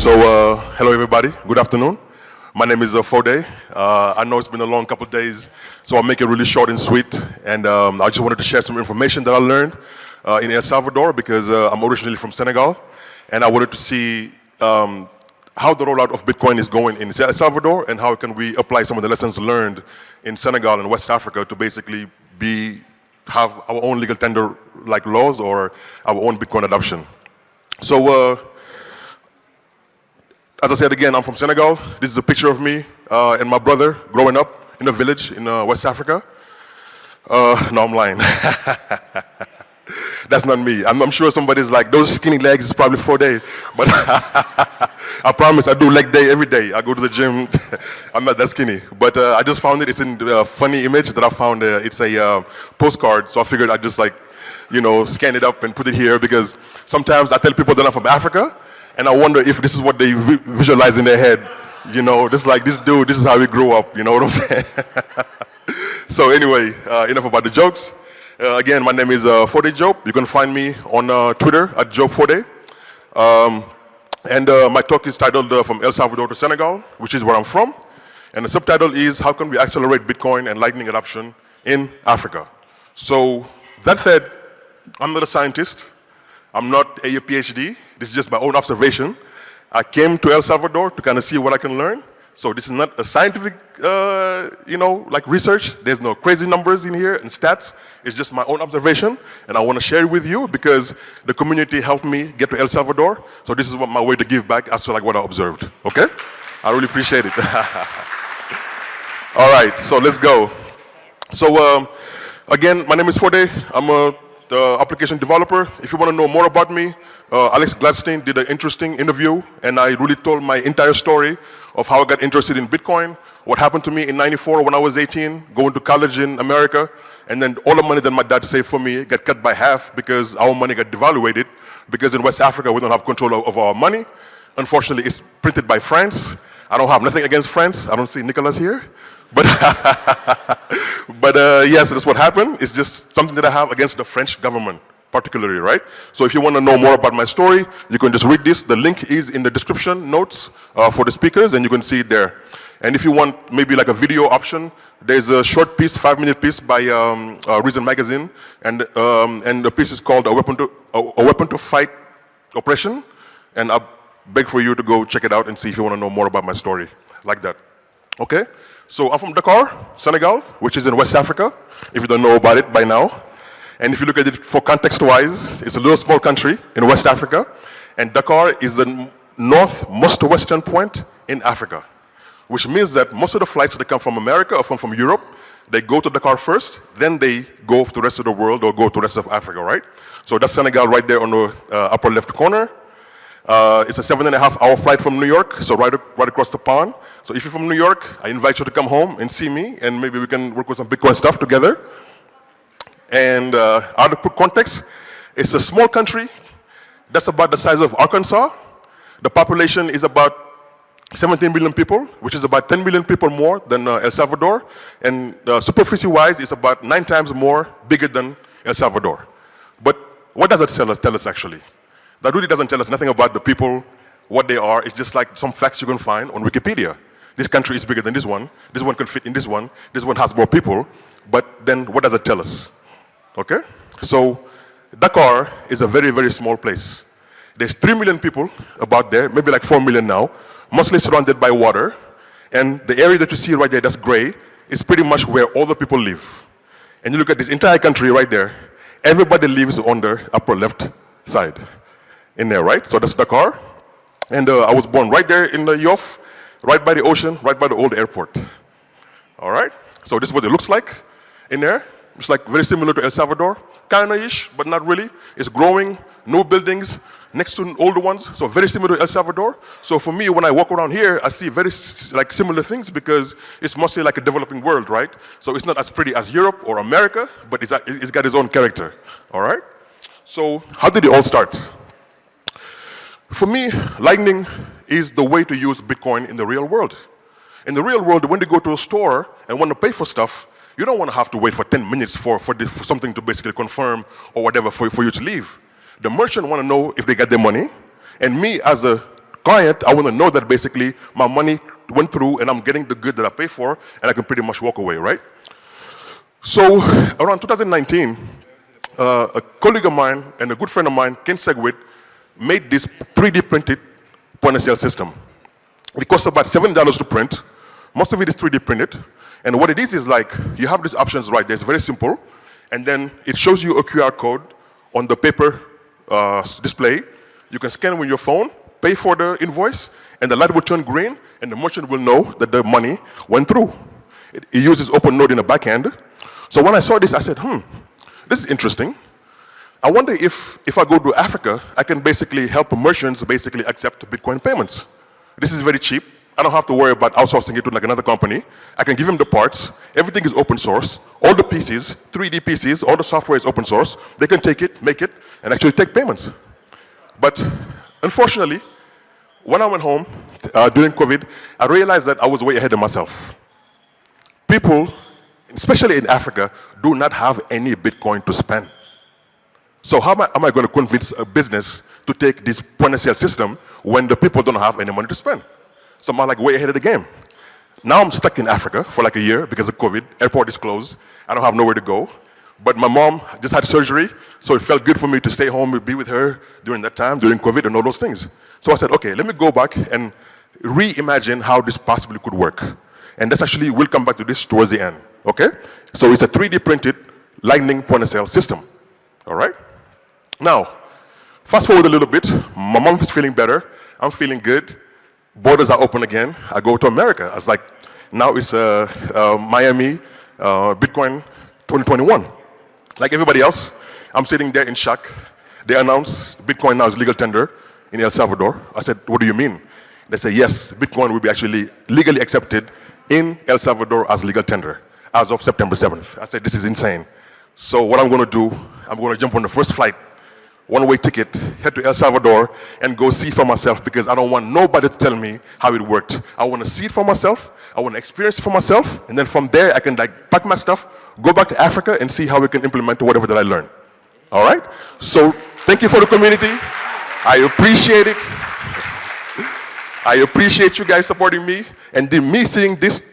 Hello everybody, good afternoon. My name is Fodé. I know it's been a long couple of days, so I'll make it really short and sweet. And I just wanted to share some information that I learned in El Salvador because I'm originally from Senegal. And I wanted to see how the rollout of Bitcoin is going in El Salvador and how can we apply some of the lessons learned in Senegal and West Africa to basically have our own legal tender like laws or our own Bitcoin adoption. So, as I said again, I'm from Senegal. This is a picture of me and my brother growing up in a village in West Africa. No, I'm lying. That's not me. I'm sure somebody's like, those skinny legs is probably Fodé. But I promise I do leg day every day. I go to the gym. I'm not that skinny. But I just found it. It's in a funny image that I found. It's a postcard. So I figured I'd just like, scan it up and put it here because sometimes I tell people that I'm from Africa. And I wonder if this is what they visualize in their head. This is like, this dude, this is how he grew up. You know what I'm saying? So anyway, enough about the jokes. Again, my name is Fodé Diop. You can find me on Twitter at JopeFodé. And my talk is titled From El Salvador to Senegal, which is where I'm from. And the subtitle is How Can We Accelerate Bitcoin and Lightning Adoption in Africa? So that said, I'm not a scientist. I'm not a PhD. This is just my own observation. I came to El Salvador to kind of see what I can learn. So this is not a scientific, like research. There's no crazy numbers in here and stats. It's just my own observation, and I want to share it with you because the community helped me get to El Salvador. So this is my way to give back as to like what I observed. Okay? I really appreciate it. All right, so let's go. So again, my name is Fodé. I'm a application developer. If you want to know more about me, Alex Gladstein did an interesting interview, and I really told my entire story of how I got interested in Bitcoin, what happened to me in '94 when I was 18, going to college in America, and then all the money that my dad saved for me got cut by half because our money got devaluated, because in West Africa we don't have control of our money. Unfortunately, it's printed by France. I don't have nothing against France. I don't see Nicholas here. But, yes, that's what happened. It's just something that I have against the French government, particularly, right? So if you want to know more about my story, you can just read this. The link is in the description notes for the speakers, and you can see it there. And if you want maybe like a video option, there's a short piece, 5-minute piece by Reason Magazine, and the piece is called A Weapon to Fight Oppression, and I beg for you to go check it out and see if you want to know more about my story, like that. Okay? So I'm from Dakar, Senegal, which is in West Africa, if you don't know about it by now. And if you look at it for context-wise, it's a little small country in West Africa, and Dakar is the most western point in Africa, which means that most of the flights that come from America or from Europe, they go to Dakar first, then they go to the rest of the world or go to the rest of Africa, right? So that's Senegal right there on the upper left corner. It's a 7.5-hour flight from New York, so right across the pond. So if you're from New York, I invite you to come home and see me, and maybe we can work with some Bitcoin stuff together. And out of context, it's a small country that's about the size of Arkansas. The population is about 17 million people, which is about 10 million people more than El Salvador. And superficie-wise, it's about 9 times more bigger than El Salvador. But what does that tell us actually? That really doesn't tell us nothing about the people, what they are. It's just like some facts you can find on Wikipedia. This country is bigger than this one can fit in this one has more people, but then what does it tell us? Okay? So Dakar is a very, very small place. There's 3 million people about there, maybe like 4 million now, mostly surrounded by water, and the area that you see right there that's gray is pretty much where all the people live. And you look at this entire country right there, everybody lives on the upper left side. In there, right? So that's Dakar. And I was born right there in the Yoff, right by the ocean, right by the old airport. All right? So this is what it looks like in there. It's like very similar to El Salvador, kind of-ish, but not really. It's growing, no buildings next to older ones, so very similar to El Salvador. So for me, when I walk around here, I see very like similar things because it's mostly like a developing world, right? So it's not as pretty as Europe or America, but it's got its own character. All right? So how did it all start? For me, Lightning is the way to use Bitcoin in the real world. In the real world, when you go to a store and want to pay for stuff, you don't want to have to wait for 10 minutes for something to basically confirm or whatever for you to leave. The merchant want to know if they got their money, and me as a client, I want to know that basically my money went through and I'm getting the good that I pay for, and I can pretty much walk away, right? So around 2019, a colleague of mine and a good friend of mine, Ken Segwit, made this 3D printed point-of-sale system. It costs about $7 to print. Most of it is 3D printed. And what it is like, you have these options right there. It's very simple. And then it shows you a QR code on the paper display. You can scan with your phone, pay for the invoice, and the light will turn green, and the merchant will know that the money went through. It uses OpenNode in the back end. So when I saw this, I said, this is interesting. I wonder if I go to Africa, I can basically help merchants basically accept Bitcoin payments. This is very cheap. I don't have to worry about outsourcing it to like another company. I can give them the parts. Everything is open source. All the pieces, 3D pieces, all the software is open source. They can take it, make it, and actually take payments. But unfortunately, when I went home during COVID, I realized that I was way ahead of myself. People, especially in Africa, do not have any Bitcoin to spend. So how am I going to convince a business to take this point-of-sale system when the people don't have any money to spend? So I'm like way ahead of the game. Now I'm stuck in Africa for like a year because of COVID. Airport is closed. I don't have nowhere to go. But my mom just had surgery, so it felt good for me to stay home and be with her during that time, during COVID and all those things. So I said, okay, let me go back and reimagine how this possibly could work. And that's actually, we'll come back to this towards the end, okay? So it's a 3D printed Lightning point-of-sale system, all right? Now, fast forward a little bit. My mom is feeling better. I'm feeling good. Borders are open again. I go to America. I was like, now it's Miami Bitcoin 2021. Like everybody else, I'm sitting there in shock. They announced Bitcoin now is legal tender in El Salvador. I said, what do you mean? They say, yes, Bitcoin will be actually legally accepted in El Salvador as legal tender as of September 7th. I said, this is insane. So what I'm going to do, I'm going to jump on the first flight, one-way ticket, head to El Salvador, and go see for myself, because I don't want nobody to tell me how it worked. I want to see it for myself. I want to experience it for myself, and then from there, I can like pack my stuff, go back to Africa, and see how we can implement whatever that I learned. All right? So thank you for the community. I appreciate it. I appreciate you guys supporting me, and me seeing this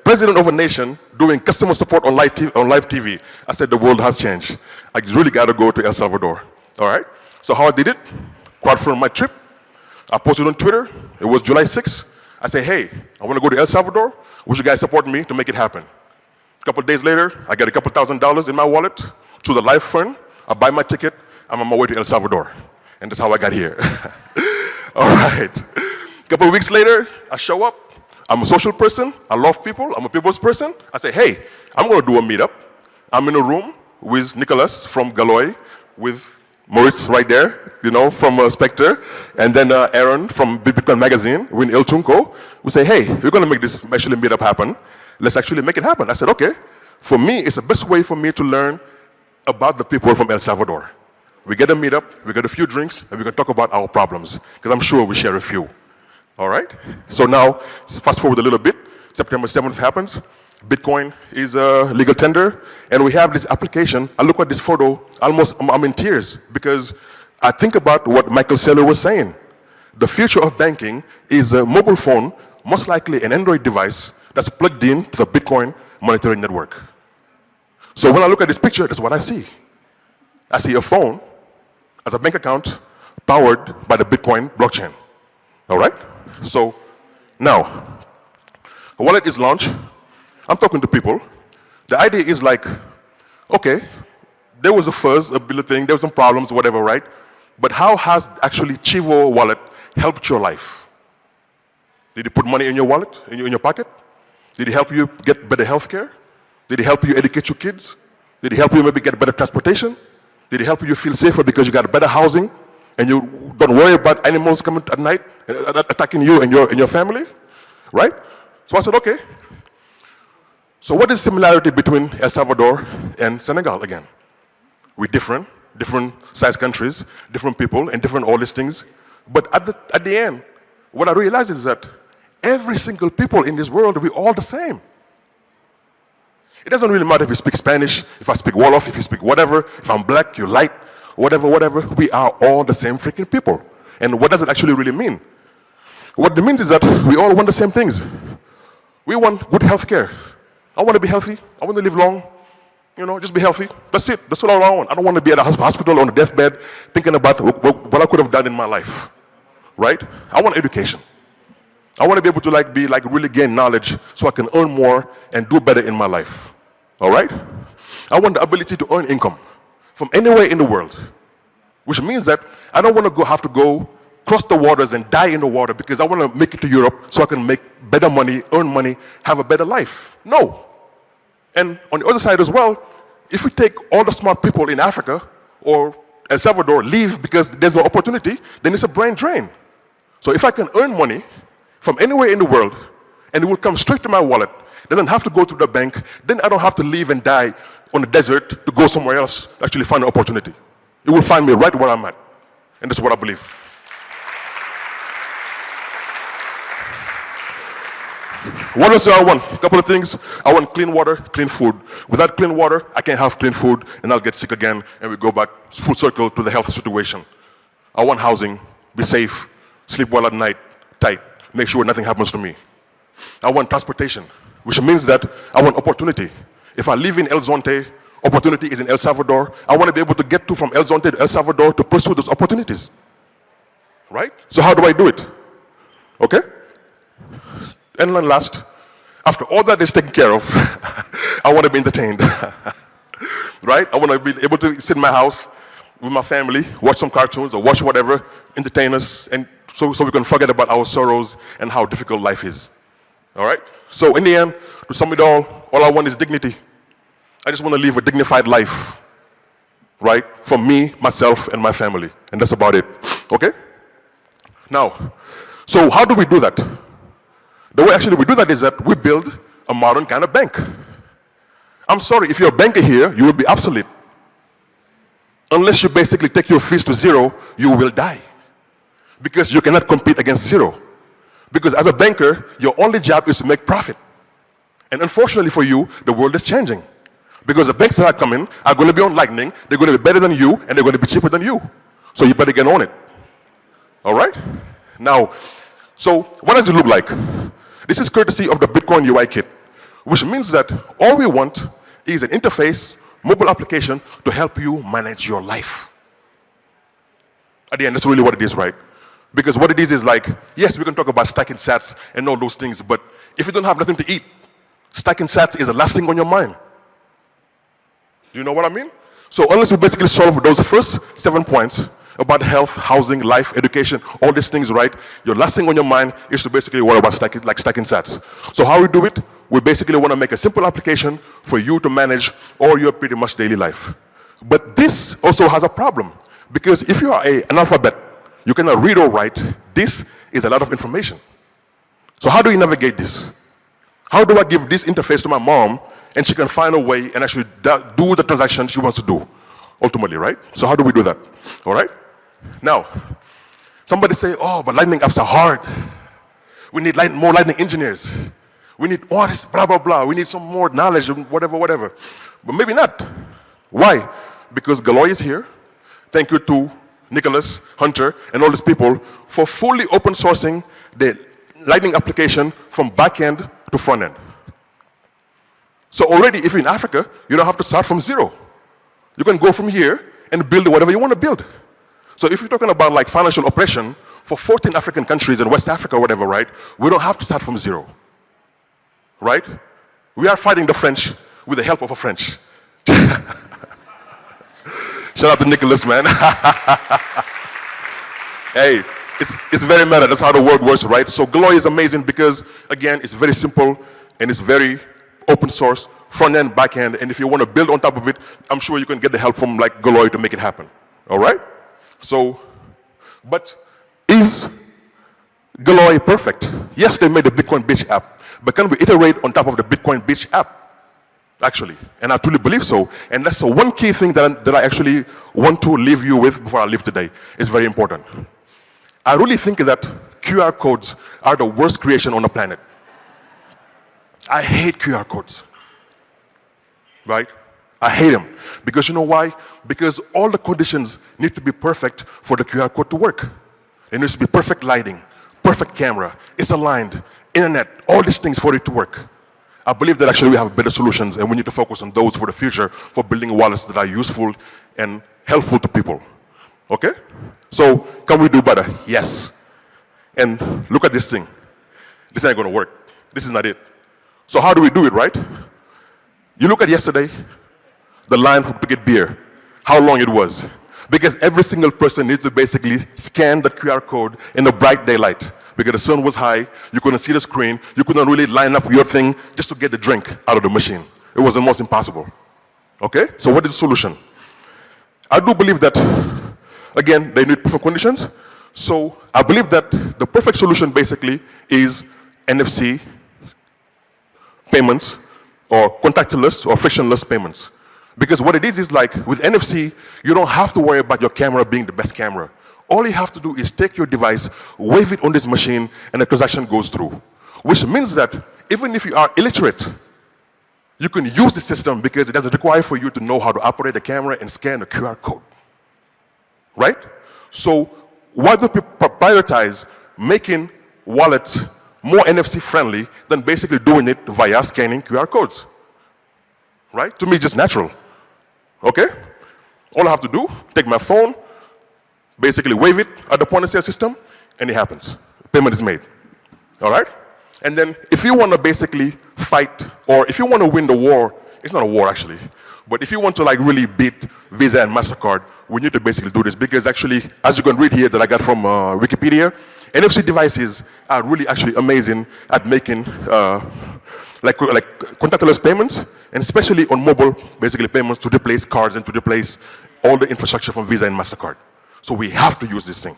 president of a nation doing customer support on live TV. I said the world has changed. I really got to go to El Salvador. All right? So how I did it, crowdfunded my trip. I posted on Twitter. It was July 6th. I said, hey, I want to go to El Salvador. Would you guys support me to make it happen? A couple of days later, I get a couple $1,000s in my wallet to the live fund. I buy my ticket. I'm on my way to El Salvador. And that's how I got here. All right. A couple of weeks later, I show up. I'm a social person. I love people. I'm a people's person. I say, hey, I'm going to do a meetup. I'm in a room with Nicholas from Galoy, with Moritz right there, you know, from Spectre, and then Aaron from Bitcoin Magazine, Win Il Tunco. We say, hey, we're going to make this actually meetup happen. Let's actually make it happen. I said, okay. For me, it's the best way for me to learn about the people from El Salvador. We get a meetup, we get a few drinks, and we can talk about our problems, because I'm sure we share a few. All right? So now, fast forward a little bit. September 7th happens. Bitcoin is a legal tender, and we have this application. I look at this photo, I'm in tears, because I think about what Michael Saylor was saying. The future of banking is a mobile phone, most likely an Android device, that's plugged in to the Bitcoin monetary network. So when I look at this picture, that's what I see. I see a phone as a bank account powered by the Bitcoin blockchain. All right? So now, a wallet is launched. I'm talking to people. The idea is like, okay, there was a fuzz, a bill of thing, there were some problems, whatever, right? But how has actually Chivo wallet helped your life? Did it put money in your wallet, in your pocket? Did it help you get better health care? Did it help you educate your kids? Did it help you maybe get better transportation? Did it help you feel safer because you got better housing and you don't worry about animals coming at night and attacking you and your family? Right? So I said, okay. So what is the similarity between El Salvador and Senegal again? We're different sized countries, different people, and different all these things. But at the end, what I realized is that every single people in this world, we're all the same. It doesn't really matter if you speak Spanish, if I speak Wolof, if you speak whatever, if I'm black, you're light, whatever, we are all the same freaking people. And what does it actually really mean? What it means is that we all want the same things. We want good health care. I want to be healthy. I want to live long. Just be healthy. That's it. That's all I want. I don't want to be at a hospital on a deathbed thinking about what I could have done in my life. Right? I want education. I want to be able to really gain knowledge so I can earn more and do better in my life. All right? I want the ability to earn income from anywhere in the world, which means that I don't want to have to go cross the waters and die in the water because I want to make it to Europe so I can make better money, earn money, have a better life. No. And on the other side as well, if we take all the smart people in Africa or El Salvador leave because there's no opportunity, then it's a brain drain. So if I can earn money from anywhere in the world and it will come straight to my wallet, doesn't have to go to the bank, then I don't have to leave and die on the desert to go somewhere else to actually find an opportunity. It will find me right where I'm at. And that's what I believe. What else do I want? A couple of things. I want clean water, clean food. Without clean water, I can't have clean food, and I'll get sick again, and we go back full circle to the health situation. I want housing, be safe, sleep well at night, tight, make sure nothing happens to me. I want transportation, which means that I want opportunity. If I live in El Zonte, opportunity is in El Salvador. I want to be able to get from El Zonte to El Salvador to pursue those opportunities. Right? So how do I do it? Okay? And then last, after all that is taken care of, I want to be entertained. Right? I want to be able to sit in my house with my family, watch some cartoons or watch whatever, entertain us, and so we can forget about our sorrows and how difficult life is. All right? So in the end, to sum it all I want is dignity. I just want to live a dignified life, right? For me, myself, and my family. And that's about it. Okay? Now, so how do we do that? The way actually we do that is that we build a modern kind of bank. I'm sorry, if you're a banker here, you will be obsolete. Unless you basically take your fees to zero, you will die. Because you cannot compete against zero. Because as a banker, your only job is to make profit. And unfortunately for you, the world is changing. Because the banks that are coming are going to be on Lightning, they're going to be better than you, and they're going to be cheaper than you. So you better get on it. All right? Now, so what does it look like? This is courtesy of the Bitcoin UI kit, which means that all we want is an interface, mobile application to help you manage your life. At the end, that's really what it is, right? Because what it is like, yes, we can talk about stacking sats and all those things, but if you don't have nothing to eat, stacking sats is the last thing on your mind. Do you know what I mean? So unless we basically solve those first 7 points about health, housing, life, education, all these things, right? Your last thing on your mind is to basically worry about stacking sats. So how we do it? We basically want to make a simple application for you to manage all your pretty much daily life. But this also has a problem, because if you are an analphabet, you cannot read or write. This is a lot of information. So how do we navigate this? How do I give this interface to my mom and she can find a way and actually do the transaction she wants to do, ultimately, right? So how do we do that? All right? Now, somebody say, oh, but Lightning apps are hard. We need more Lightning engineers. We need all this, blah, blah, blah. We need some more knowledge, whatever. But maybe not. Why? Because Galoy is here. Thank you to Nicholas, Hunter, and all these people for fully open sourcing the Lightning application from back end to front end. So already, if you're in Africa, you don't have to start from zero. You can go from here and build whatever you want to build. So if you're talking about like financial oppression for 14 African countries in West Africa or whatever, right, we don't have to start from zero. Right? We are fighting the French with the help of a French. Shout out to Nicholas, man. Hey, it's very meta. That's how the world works, right? So Galoy is amazing because, again, it's very simple and it's very open source, front end, back end, and if you want to build on top of it, I'm sure you can get the help from like Galoy to make it happen. All right? So, but is Galoy perfect? Yes, they made the Bitcoin Beach app, but can we iterate on top of the Bitcoin Beach app? Actually, and I truly believe so. And that's the one key thing that I actually want to leave you with before I leave today. It's very important. I really think that QR codes are the worst creation on the planet. I hate QR codes, right? I hate them. Because you know why? Because all the conditions need to be perfect for the QR code to work. It needs to be perfect lighting, perfect camera, it's aligned, internet, all these things for it to work. I believe that actually we have better solutions and we need to focus on those for the future for building wallets that are useful and helpful to people. Okay? So, can we do better? Yes. And look at this thing. This ain't gonna work. This is not it. So how do we do it, right? You look at yesterday, the line to get beer, how long it was. Because every single person needs to basically scan the QR code in the bright daylight. Because the sun was high, you couldn't see the screen, you couldn't really line up your thing just to get the drink out of the machine. It was almost impossible. Okay? So what is the solution? I do believe that, again, they need proof of conditions. So I believe that the perfect solution basically is NFC payments or contactless or frictionless payments. Because what it is like with NFC, you don't have to worry about your camera being the best camera. All you have to do is take your device, wave it on this machine, and the transaction goes through. Which means that even if you are illiterate, you can use the system because it doesn't require for you to know how to operate the camera and scan the QR code. Right? So why do people prioritize making wallets more NFC friendly than basically doing it via scanning QR codes? Right? To me, it's just natural. Okay? All I have to do, take my phone, basically wave it at the point of sale system, and it happens. Payment is made. All right? And then if you want to basically fight, or if you want to win the war, it's not a war actually, but if you want to like really beat Visa and MasterCard, we need to basically do this because actually, as you can read here that I got from Wikipedia, NFC devices are really actually amazing at making like contactless payments, and especially on mobile, basically payments to replace cards and to replace all the infrastructure from Visa and MasterCard. So we have to use this thing.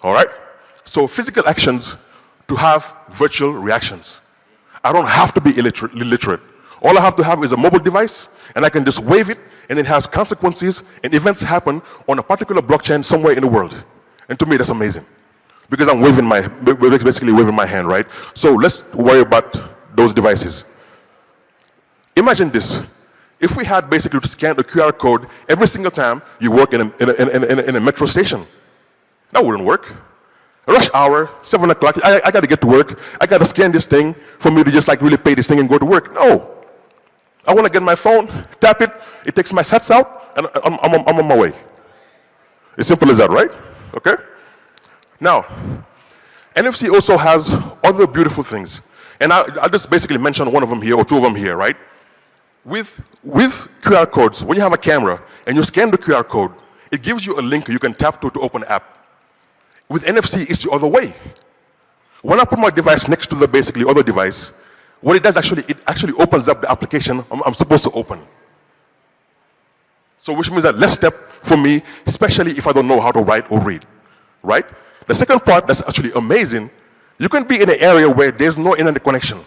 All right? So physical actions to have virtual reactions. I don't have to be illiterate. All I have to have is a mobile device, and I can just wave it, and it has consequences, and events happen on a particular blockchain somewhere in the world. And to me, that's amazing. Because I'm basically waving my hand, right? So let's worry about those devices. Imagine this. If we had basically to scan the QR code every single time you work in a metro station, that wouldn't work. Rush hour, 7 o'clock, I got to get to work. I got to scan this thing for me to just like really pay this thing and go to work. No. I want to get my phone, tap it, it takes my sats out, and I'm on my way. As simple as that, right? Okay? Now, NFC also has other beautiful things. And I'll just basically mention one of them here, or two of them here, right? With QR codes, when you have a camera and you scan the QR code, it gives you a link you can tap to open the app. With NFC, it's the other way. When I put my device next to the basically other device, what it does actually, it actually opens up the application I'm supposed to open. So which means that less step for me, especially if I don't know how to write or read, right? The second part that's actually amazing, you can be in an area where there's no internet connection.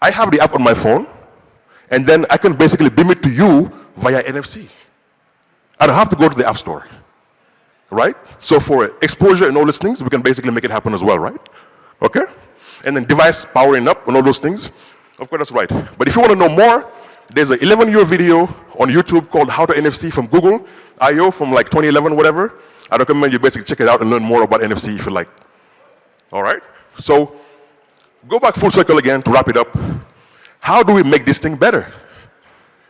I have the app on my phone, and then I can basically beam it to you via NFC. I don't have to go to the app store, right? So for exposure and all those things, we can basically make it happen as well, right? Okay? And then device powering up and all those things. Of course, that's right. But if you want to know more, there's an 11-year video on YouTube called How to NFC from Google I/O from like 2011, whatever. I recommend you basically check it out and learn more about NFC if you like. All right? So go back full circle again to wrap it up. How do we make this thing better?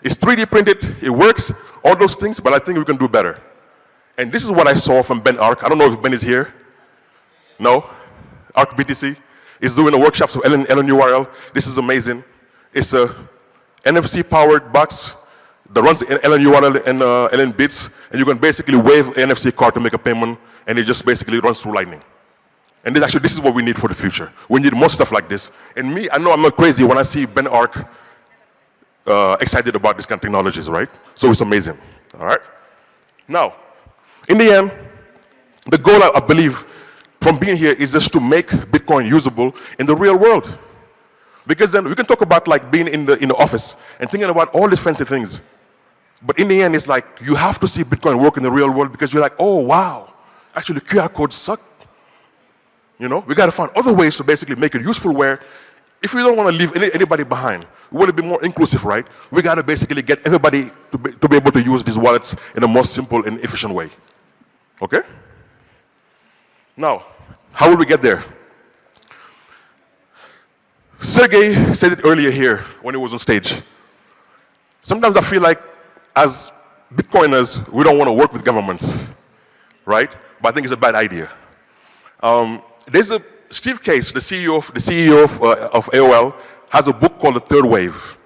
It's 3D printed, it works, all those things, but I think we can do better. And this is what I saw from Ben Ark. I don't know if Ben is here. No? Ark BTC is doing a workshop of LNURL. This is amazing. It's a NFC-powered box that runs LNURL and LN bits, and you can basically wave an NFC card to make a payment, and it just basically runs through Lightning. And this is what we need for the future. We need more stuff like this. And me, I know I'm not crazy when I see Ben Ark excited about these kind of technologies, right? So it's amazing, all right? Now, in the end, the goal, I believe, from being here is just to make Bitcoin usable in the real world. Because then we can talk about like being in the office and thinking about all these fancy things. But in the end, it's like you have to see Bitcoin work in the real world because you're like, oh, wow, actually QR codes suck. You know, we got to find other ways to basically make it useful where if we don't want to leave anybody behind, we want to be more inclusive, right? We got to basically get everybody to be able to use these wallets in a more simple and efficient way. Okay? Now, How will we get there? Sergey said it earlier here when he was on stage. Sometimes I feel like as Bitcoiners, we don't want to work with governments, right? But I think it's a bad idea. There's a Steve Case, the CEO of AOL, has a book called The Third Wave.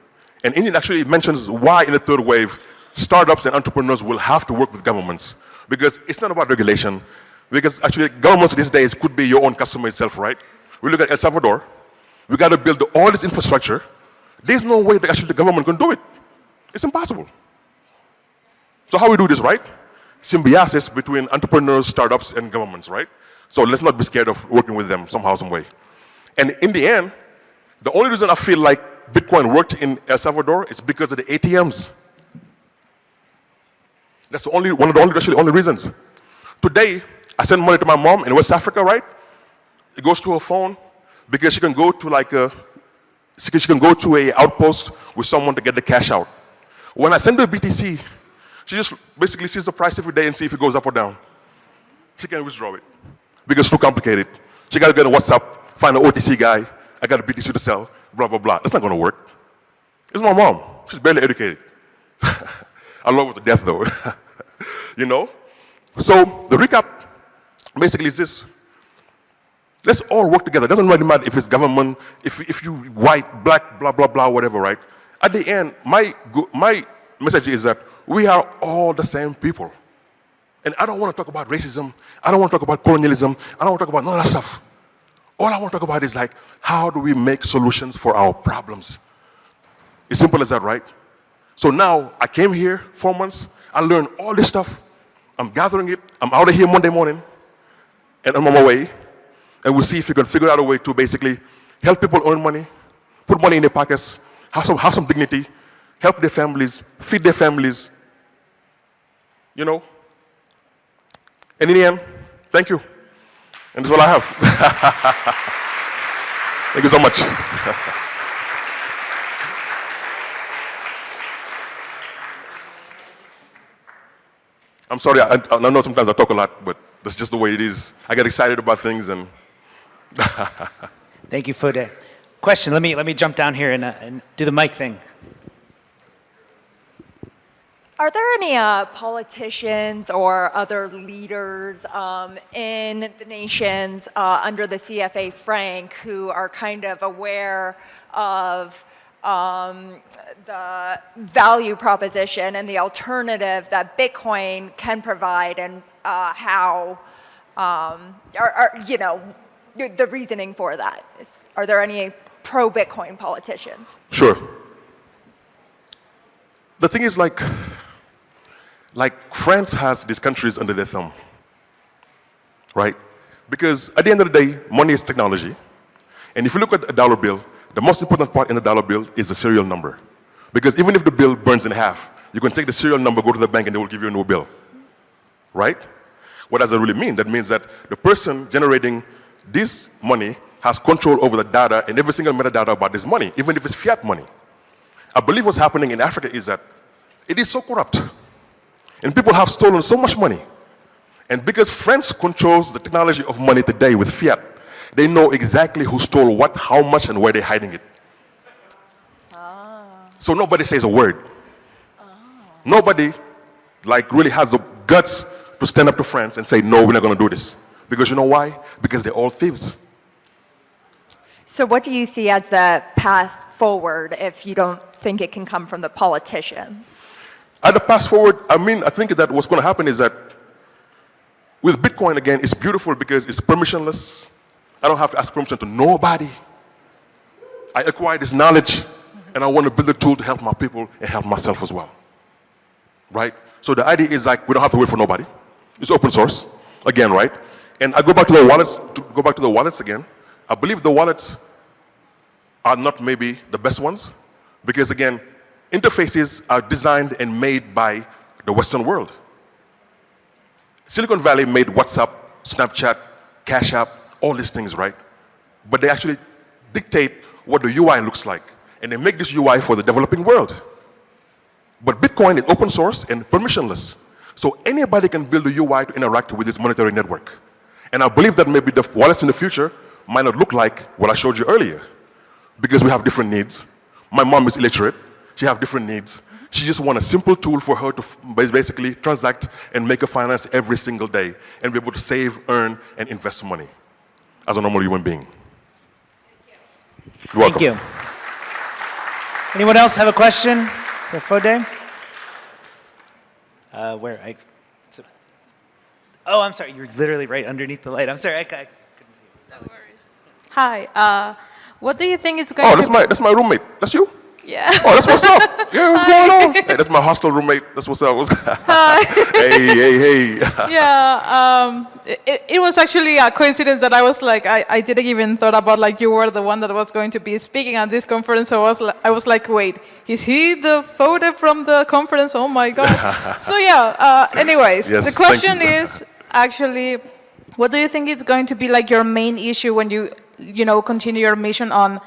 And in it actually mentions why in the third wave, startups and entrepreneurs will have to work with governments. Because it's not about regulation. Because actually governments these days could be your own customer itself, right? We look at El Salvador. We got to build all this infrastructure. There's no way that actually the government can do it. It's impossible. So how we do this, right? Symbiosis between entrepreneurs, startups, and governments, right? So let's not be scared of working with them somehow, some way. And in the end, the only reason I feel like Bitcoin worked in El Salvador is because of the ATMs. That's one of the only reasons. Today, I send money to my mom in West Africa, right? It goes to her phone because she can go to she can go to a outpost with someone to get the cash out. When I send her BTC, she just basically sees the price every day and see if it goes up or down. She can't withdraw it because it's too complicated. She got to get a WhatsApp, find an OTC guy. I got a BTC to sell, blah, blah, blah. That's not going to work. It's my mom. She's barely educated. I love her to death, though. You know? So the recap basically is this. Let's all work together. It doesn't really matter if it's government, if you white, black, blah, blah, blah, whatever, right? At the end, my message is that we are all the same people. And I don't want to talk about racism. I don't want to talk about colonialism. I don't want to talk about none of that stuff. All I want to talk about is like, how do we make solutions for our problems? It's simple as that, right? So now, I came here 4 months. I learned all this stuff. I'm gathering it. I'm out of here Monday morning. And I'm on my way. And we'll see if we can figure out a way to basically help people earn money, put money in their pockets, have some dignity, help their families, feed their families, you know. And in the end, thank you. And that's all I have. Thank you so much. I'm sorry, I know sometimes I talk a lot, but that's just the way it is. I get excited about things and... Thank you, Fodé. Question, let me jump down here and do the mic thing. Are there any politicians or other leaders in the nations under the CFA franc who are kind of aware of the value proposition and the alternative that Bitcoin can provide and how, you know, the reasoning for that? Are there any pro-Bitcoin politicians? Sure. The thing is like France has these countries under their thumb, right? Because at the end of the day, money is technology. And if you look at a dollar bill, the most important part in the dollar bill is the serial number. Because even if the bill burns in half, you can take the serial number, go to the bank, and they will give you a new bill, right? What does that really mean? That means that the person generating this money has control over the data and every single metadata about this money, even if it's fiat money. I believe what's happening in Africa is that it is so corrupt. And people have stolen so much money. And because France controls the technology of money today with fiat, they know exactly who stole what, how much, and where they're hiding it. So nobody says a word. Nobody really has the guts to stand up to France and say, no, we're not going to do this. Because you know why? Because they're all thieves. So what do you see as the path forward if you don't think it can come from the politicians? At the path forward, I think that what's going to happen is that with Bitcoin, again, it's beautiful because it's permissionless. I don't have to ask permission to nobody. I acquire this knowledge, and I want to build a tool to help my people and help myself as well, right? So the idea is like we don't have to wait for nobody. It's open source, again, right? And I go back to the wallets, again. I believe the wallets are not maybe the best ones because, again, interfaces are designed and made by the Western world. Silicon Valley made WhatsApp, Snapchat, Cash App, all these things, right? But they actually dictate what the UI looks like. And they make this UI for the developing world. But Bitcoin is open source and permissionless. So anybody can build a UI to interact with this monetary network. And I believe that maybe the wallets in the future might not look like what I showed you earlier, because we have different needs. My mom is illiterate. She has different needs. She just wants a simple tool for her to basically transact and make a finance every single day and be able to save, earn, and invest money as a normal human being. You're welcome. Thank you. Anyone else have a question for Fodé? Oh, I'm sorry. You're literally right underneath the light. I'm sorry. I couldn't see you. No worries. Hi. What do you think is going Oh, to that's my roommate. That's you? Yeah. Oh, that's what's up. Yeah, what's going on? Hey, that's my hostel roommate. That's what's up. Hi. Hey. Yeah. It was actually a coincidence that I was like, I didn't even thought about like you were the one that was going to be speaking at this conference. So I was like, wait, is he the photo from the conference? Oh my God. So yeah, anyways, Yes, the question thank you. is actually, what do you think is going to be like your main issue when you continue your mission on,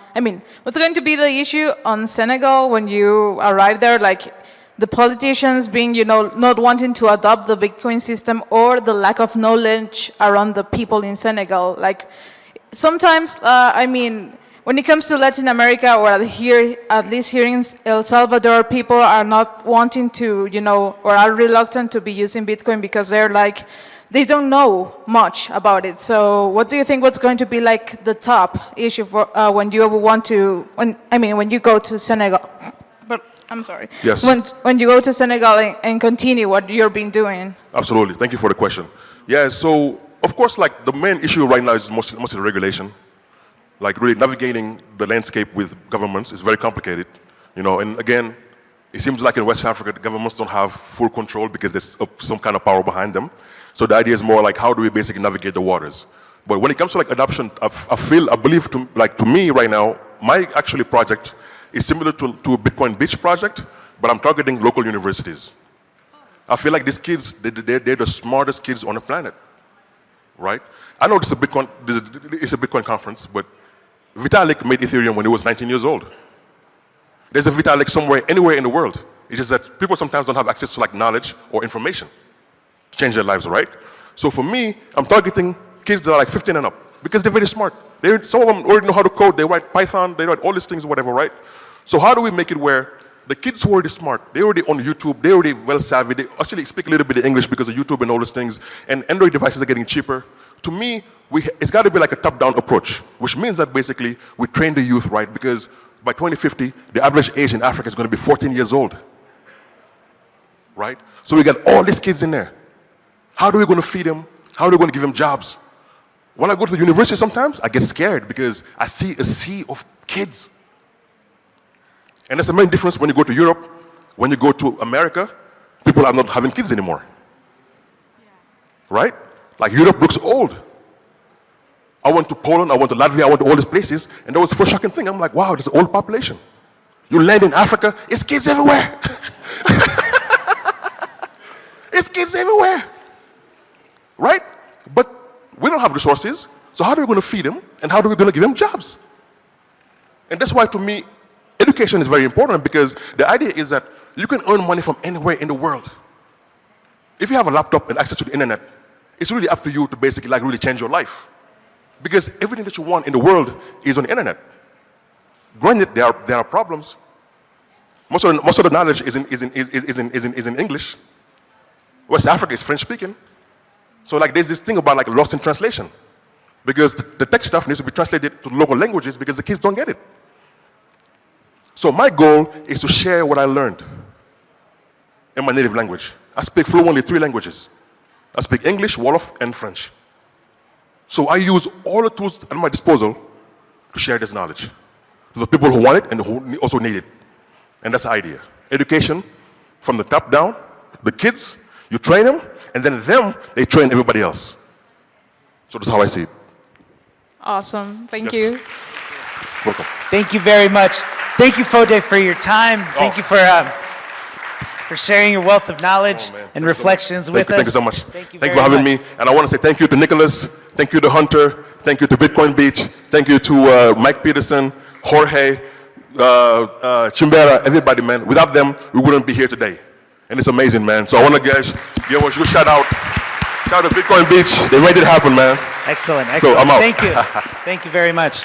what's going to be the issue on Senegal when you arrive there? Like the politicians being, not wanting to adopt the Bitcoin system, or the lack of knowledge around the people in Senegal. Like sometimes, when it comes to Latin America, or here, at least here in El Salvador, people are not wanting to, or are reluctant to be using Bitcoin because they're like, they don't know much about it. So what do you think what's going to be like the top issue for when you when you go to Senegal? But I'm sorry. Yes. When you go to Senegal and continue what you've been doing. Absolutely. Thank you for the question. Yeah, so of course, like the main issue right now is mostly regulation. Like really navigating the landscape with governments is very complicated. And again, it seems like in West Africa, the governments don't have full control because there's some kind of power behind them. So the idea is more like, how do we basically navigate the waters? But when it comes to like adoption, I believe to me right now, my actually project is similar to a Bitcoin Beach project, but I'm targeting local universities. I feel like these kids, they're the smartest kids on the planet, right? I know it's a Bitcoin conference, but Vitalik made Ethereum when he was 19 years old. There's a Vitalik somewhere, anywhere in the world. It's just that people sometimes don't have access to like knowledge or information to change their lives, right? So for me, I'm targeting kids that are like 15 and up because they're very smart. Some of them already know how to code. They write Python. They write all these things, whatever, right? So how do we make it where the kids who are already smart, they already on YouTube, they already well savvy, they actually speak a little bit of English because of YouTube and all those things, and Android devices are getting cheaper. To me, it's got to be like a top-down approach, which means that basically we train the youth right, because by 2050, the average age in Africa is going to be 14 years old, right? So we got all these kids in there. How are we going to feed them? How are we going to give them jobs? When I go to the university sometimes, I get scared because I see a sea of kids. And that's the main difference when you go to Europe, when you go to America, people are not having kids anymore. Right? Like Europe looks old. I went to Poland, I went to Latvia, I went to all these places, and that was the first shocking thing. I'm like, wow, there's an old population. You land in Africa, it's kids everywhere. It's kids everywhere. Right? But we don't have resources, so how are we going to feed them, and how are we going to give them jobs? And that's why, to me, education is very important, because the idea is that you can earn money from anywhere in the world. If you have a laptop and access to the internet, it's really up to you to basically like really change your life. Because everything that you want in the world is on the internet. Granted, there are problems. Most of the knowledge is in English. West Africa is French speaking. So like there's this thing about like lost in translation. Because the tech stuff needs to be translated to local languages because the kids don't get it. So my goal is to share what I learned in my native language. I speak fluently 3 languages. I speak English, Wolof, and French. So I use all the tools at my disposal to share this knowledge to the people who want it and who also need it. And that's the idea. Education from the top down, the kids, you train them, and then they train everybody else. So that's how I see it. Awesome. Thank Yes. you. Welcome. Thank you very much. Thank you, Fodé, for your time. Thank you for sharing your wealth of knowledge and reflections with us. Thank you so much. Thank you for very having much. me. And I want to say thank you to Nicholas, thank you to Hunter, thank you to Bitcoin Beach, thank you to Mike Peterson, Jorge, Chimbera, everybody, man. Without them, we wouldn't be here today. And it's amazing, man. So I want to give a shout out. Shout out to Bitcoin Beach. They made it happen, man. Excellent, So excellent. I'm out. Thank you. Thank you very much.